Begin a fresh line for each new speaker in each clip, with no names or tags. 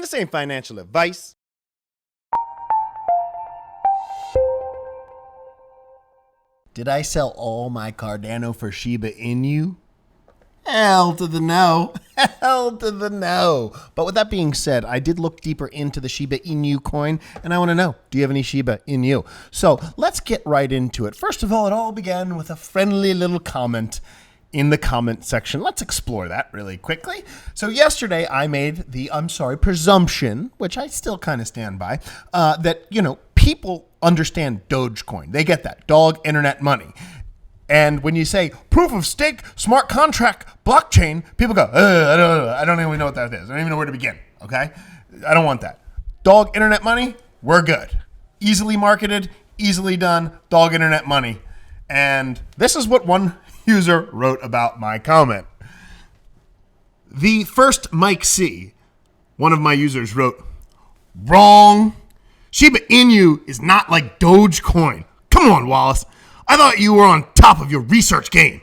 and this ain't financial advice. Did I sell all my Cardano for Shiba Inu? Hell to the no. Hell to the no. But with that being said, I did look deeper into the Shiba Inu coin, and I want to know, do you have any Shiba Inu? So let's get right into it. First of all, it all began with a friendly little comment in the comment section. Let's explore that really quickly. So yesterday I made the, presumption, which I still kind of stand by, that, people understand Dogecoin. They get that. Dog internet money. And when you say proof of stake, smart contract, blockchain, people go, I don't even know what that is. I don't even know where to begin, okay? I don't want that. Dog internet money, we're good. Easily marketed, easily done, dog internet money. And this is what one user wrote about my comment. The first Mike C, one of my users wrote, wrong. Shiba Inu is not like Dogecoin. Come on, Wallace. I thought you were on top of your research game.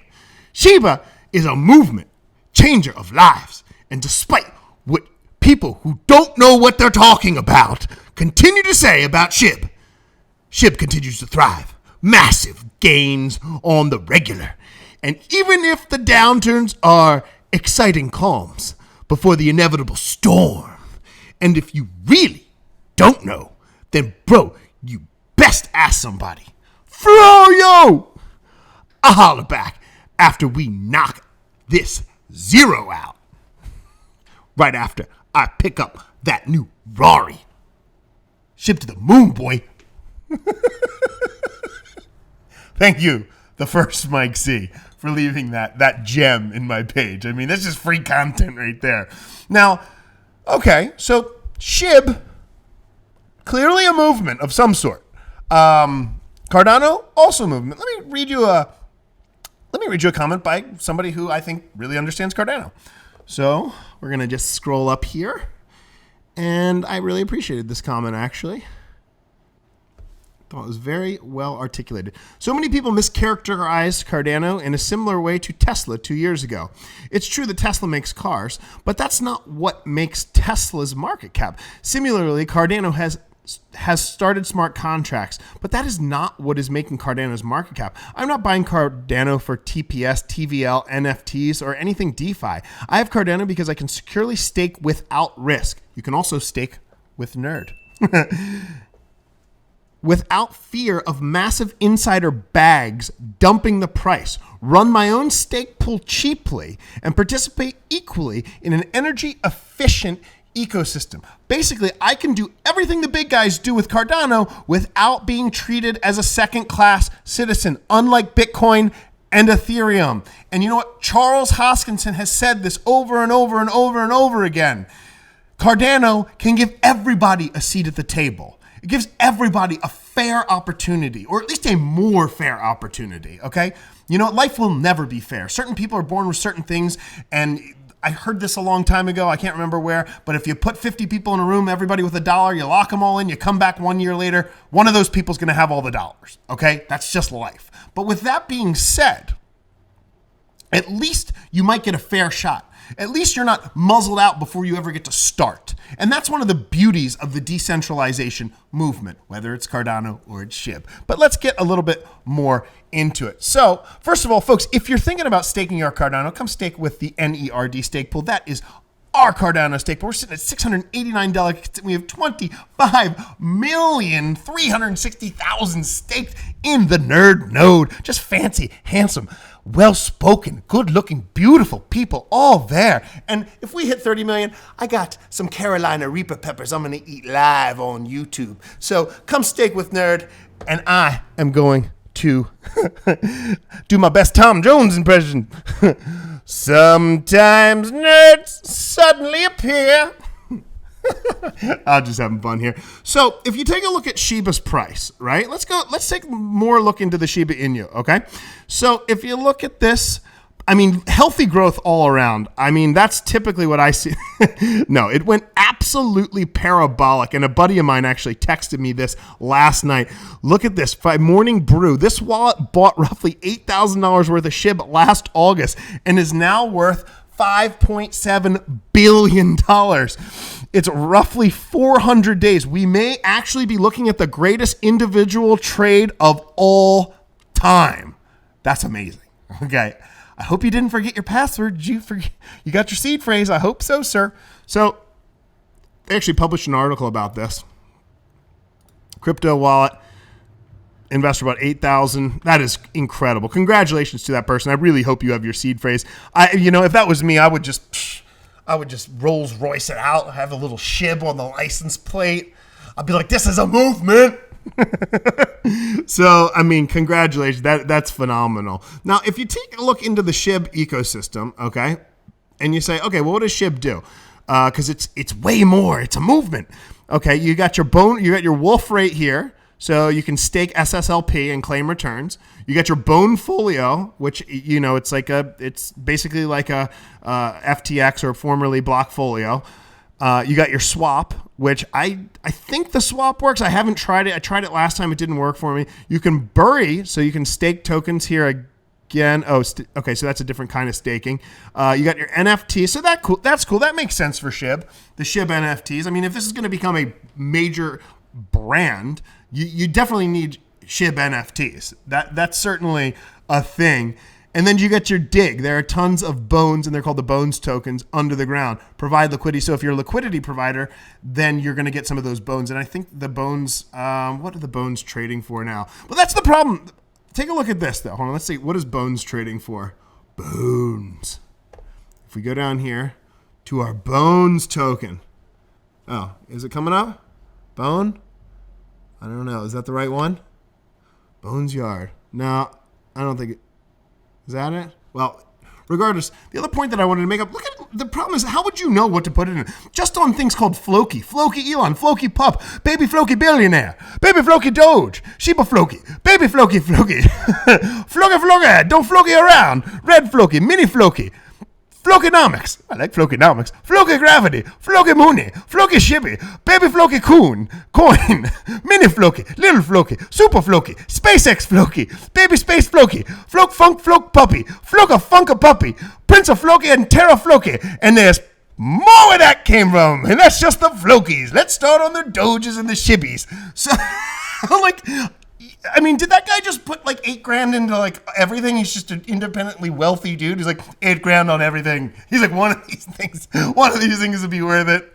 Shiba is a movement, changer of lives. And despite what people who don't know what they're talking about continue to say about Shib, Shib continues to thrive. Massive gains on the regular. And even if the downturns are exciting calms before the inevitable storm, and if you really don't know, then bro, you best ask somebody. Froyo! I'll holler back after we knock this zero out. Right after I pick up that new Rari. Ship to the moon, boy. Thank you, the first Mike C, for leaving that gem in my page. I mean, this is free content right there. Now, okay, so Shib, clearly a movement of some sort. Cardano, also a movement. Let me read you a comment by somebody who I think really understands Cardano. So we're gonna just scroll up here, and I really appreciated this comment actually. Thought it was very well articulated. So many people mischaracterized Cardano in a similar way to Tesla 2 years ago. It's true that Tesla makes cars, but that's not what makes Tesla's market cap. Similarly, Cardano has started smart contracts, but that is not what is making Cardano's market cap. I'm not buying Cardano for TPS, TVL, NFTs, or anything DeFi. I have Cardano because I can securely stake without risk. You can also stake with Nerd. Without fear of massive insider bags dumping the price, run my own stake pool cheaply, and participate equally in an energy efficient ecosystem. Basically, I can do everything the big guys do with Cardano without being treated as a second-class citizen, unlike Bitcoin and Ethereum. And you know what? Charles Hoskinson has said this over and over and over and over again. Cardano can give everybody a seat at the table. It gives everybody a fair opportunity, or at least a more fair opportunity, okay? You know, life will never be fair. Certain people are born with certain things, and I heard this a long time ago, I can't remember where, but if you put 50 people in a room, everybody with $1, you lock them all in, you come back 1 year later, one of those people's gonna have all the dollars, okay? That's just life. But with that being said, at least you might get a fair shot. At least you're not muzzled out before you ever get to start. And that's one of the beauties of the decentralization movement, whether it's Cardano or it's Shib. But let's get a little bit more into it. So, first of all, folks, if you're thinking about staking your Cardano, come stake with the NERD stake pool. That is our Cardano stake pool. We're sitting at $689. We have 25,360,000 staked in the Nerd node. Just fancy, handsome, well-spoken, good-looking, beautiful people all there. And if we hit 30 million, I got some Carolina Reaper peppers I'm going to eat live on YouTube. So come stake with Nerd, and I am going to do my best Tom Jones impression. Sometimes nerds suddenly appear. I'm just having fun here. So if you take a look at Shiba's price, right? Let's take a more look into the Shiba Inu, okay? So if you look at this, I mean, healthy growth all around. I mean, that's typically what I see. No, it went absolutely parabolic. And a buddy of mine actually texted me this last night. Look at this, by Morning Brew. This wallet bought roughly $8,000 worth of SHIB last August and is now worth $5.7 billion. It's roughly 400 days. We may actually be looking at the greatest individual trade of all time. That's amazing. Okay. I hope you didn't forget your password. You got your seed phrase. I hope so, sir. So they actually published an article about this. Crypto wallet. Investor about 8,000. That is incredible. Congratulations to that person. I really hope you have your seed phrase. If that was me, I would just Rolls Royce it out, have a little Shib on the license plate. I'd be like, this is a movement. So, congratulations. That's phenomenal. Now, if you take a look into the Shib ecosystem, okay, and you say, okay, well, what does Shib do? Because it's way more. It's a movement. Okay, you got your wolf right here. So you can stake SSLP and claim returns. You got your Bone Folio, which it's basically like a FTX or formerly BlockFolio. You got your swap, which I think the swap works. I haven't tried it. I tried it last time. It didn't work for me. You can bury, so you can stake tokens here again. Okay, so that's a different kind of staking. You got your NFT, so that's cool. That makes sense for Shib, the Shib NFTs. If this is going to become a major brand, you definitely need Shib NFTs. That's certainly a thing. And then you get your dig. There are tons of bones, and they're called the bones tokens under the ground. Provide liquidity. So if you're a liquidity provider, then you're going to get some of those bones. And I think the bones, what are the bones trading for now? Well, that's the problem. Take a look at this, though. Hold on. Let's see. What is bones trading for? Bones. If we go down here to our bones token. Oh, is it coming up? Bone? I don't know. Is that the right one? Bones Yard. No, I don't think it. Is that it? Well, regardless, the other point that I wanted to make up, look at the problem is, how would you know what to put in? Just on things called Floki. Floki Elon, Floki Pup, Baby Floki Billionaire, Baby Floki Doge, Shiba Floki, Baby Floki Floki, Floki Floki, don't Floki around, Red Floki, Mini Floki, Flokinomics. I like Flokinomics. Floki Gravity. Floki Mooney. Floki Shibby. Baby Floki Coin. Mini Floki. Little Floki. Super Floki. SpaceX Floki. Baby Space Floki. Floke Funk Floke Puppy. Floka Funka Puppy. Prince of Floki and Terra Floki. And there's more where that came from. And that's just the Flokis. Let's start on the Doges and the Shibbies. So, did that guy just put like $8,000 into everything? He's just an independently wealthy dude. He's like $8,000 on everything. He's like, one of these things would be worth it.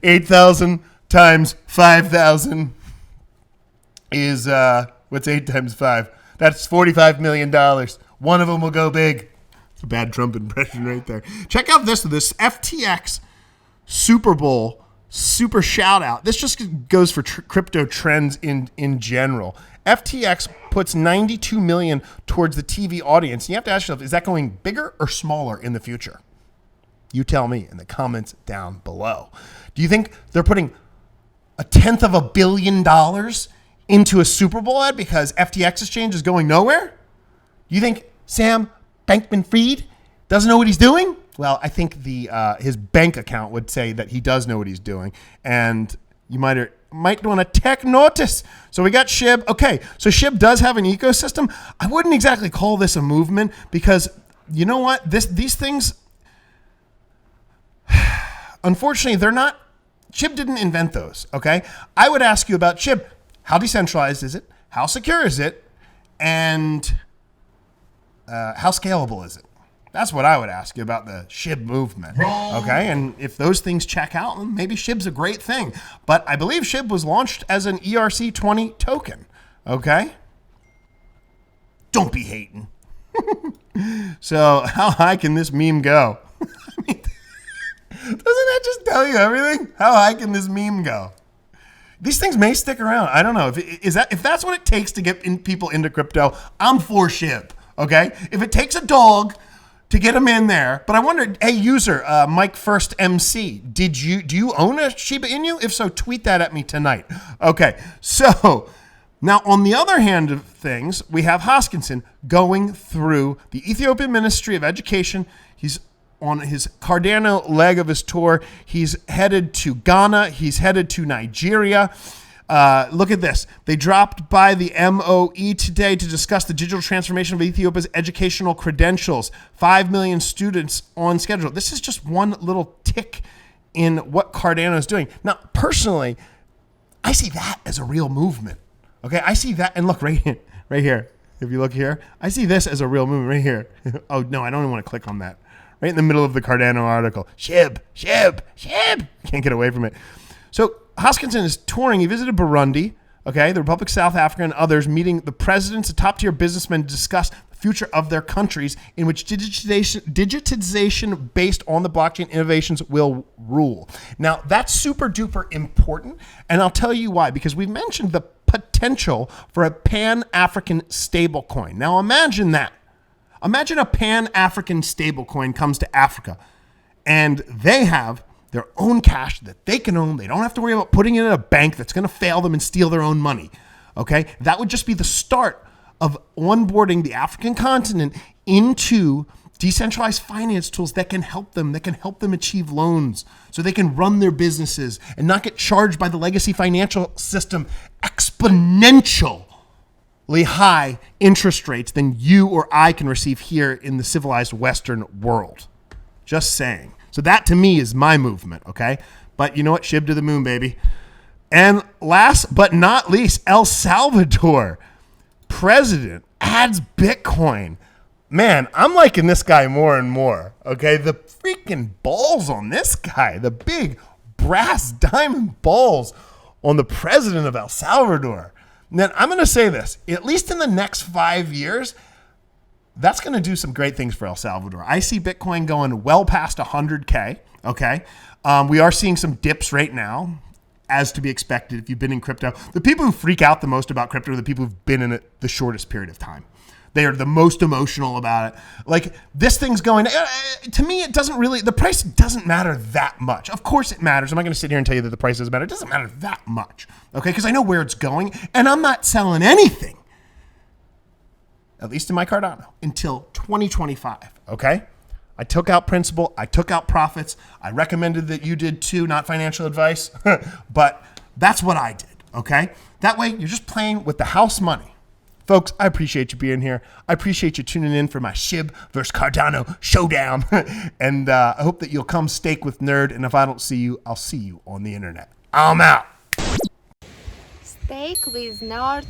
8,000 times 5,000 is what's 8 times 5? That's $45 million. One of them will go big. It's a bad Trump impression right there. Check out this FTX Super Bowl. Super shout out. This just goes for crypto trends in general. FTX puts $92 million towards the TV audience. And you have to ask yourself, is that going bigger or smaller in the future? You tell me in the comments down below. Do you think they're putting $1/10 billion into a Super Bowl ad because FTX exchange is going nowhere? You think Sam Bankman-Fried doesn't know what he's doing? Well, I think his bank account would say that he does know what he's doing, and you might want to take notice. So we got Shib. Okay, so Shib does have an ecosystem. I wouldn't exactly call this a movement because you know what? These things, unfortunately, they're not. Shib didn't invent those. Okay, I would ask you about Shib. How decentralized is it? How secure is it? And how scalable is it? That's what I would ask you about the Shib movement. Okay, and if those things check out, maybe Shib's a great thing. But I believe Shib was launched as an ERC20 token. Okay? Don't be hating. So how high can this meme go? Doesn't that just tell you everything? How high can this meme go? These things may stick around. I don't know. If that's what it takes to get people into crypto, I'm for Shib. Okay? If it takes a dog to get them in there. But I wonder, hey, user, Mike First MC, do you own a Shiba Inu? If so, tweet that at me tonight. Okay, so now on the other hand of things, we have Hoskinson going through the Ethiopian Ministry of Education. He's on his Cardano leg of his tour. He's headed to Ghana. He's headed to Nigeria. Look at this. They dropped by the MOE today to discuss the digital transformation of Ethiopia's educational credentials. 5 million students on schedule. This is just one little tick in what Cardano is doing. Now, personally, I see that as a real movement. Okay, I see that, and look right here. If you look here, I see this as a real movement right here. Oh no, I don't even want to click on that. Right in the middle of the Cardano article. Shib. Can't get away from it. So Hoskinson is touring. He visited Burundi, okay, the Republic of South Africa and others, meeting the presidents of top-tier businessmen to discuss the future of their countries in which digitization based on the blockchain innovations will rule. Now, that's super duper important, and I'll tell you why, because we mentioned the potential for a Pan-African stablecoin. Now, imagine that. Imagine a Pan-African stablecoin comes to Africa, and they have their own cash that they can own. They don't have to worry about putting it in a bank that's going to fail them and steal their own money. Okay? That would just be the start of onboarding the African continent into decentralized finance tools that can help them, achieve loans so they can run their businesses and not get charged by the legacy financial system exponentially high interest rates than you or I can receive here in the civilized Western world. Just saying. So that to me is my movement, okay? But you know what? Shib to the moon, baby. And last but not least, El Salvador president adds Bitcoin. Man, I'm liking this guy more and more, okay? The freaking balls on this guy, the big brass diamond balls on the president of El Salvador. And then I'm going to say this, at least in the next 5 years, that's going to do some great things for El Salvador. I see Bitcoin going well past 100K, okay? We are seeing some dips right now, as to be expected if you've been in crypto. The people who freak out the most about crypto are the people who've been in it the shortest period of time. They are the most emotional about it. Like, this thing's going, to me, it doesn't really, the price doesn't matter that much. Of course it matters. I'm not going to sit here and tell you that the price doesn't matter. It doesn't matter that much, okay? Because I know where it's going, and I'm not selling anything, at least in my Cardano, until 2025, okay? I took out principal. I took out profits. I recommended that you did too, not financial advice, but that's what I did, okay? That way, you're just playing with the house money. Folks, I appreciate you being here. I appreciate you tuning in for my Shib versus Cardano showdown. And I hope that you'll come stake with Nerd. And if I don't see you, I'll see you on the internet. I'm out.
Steak with Nerd.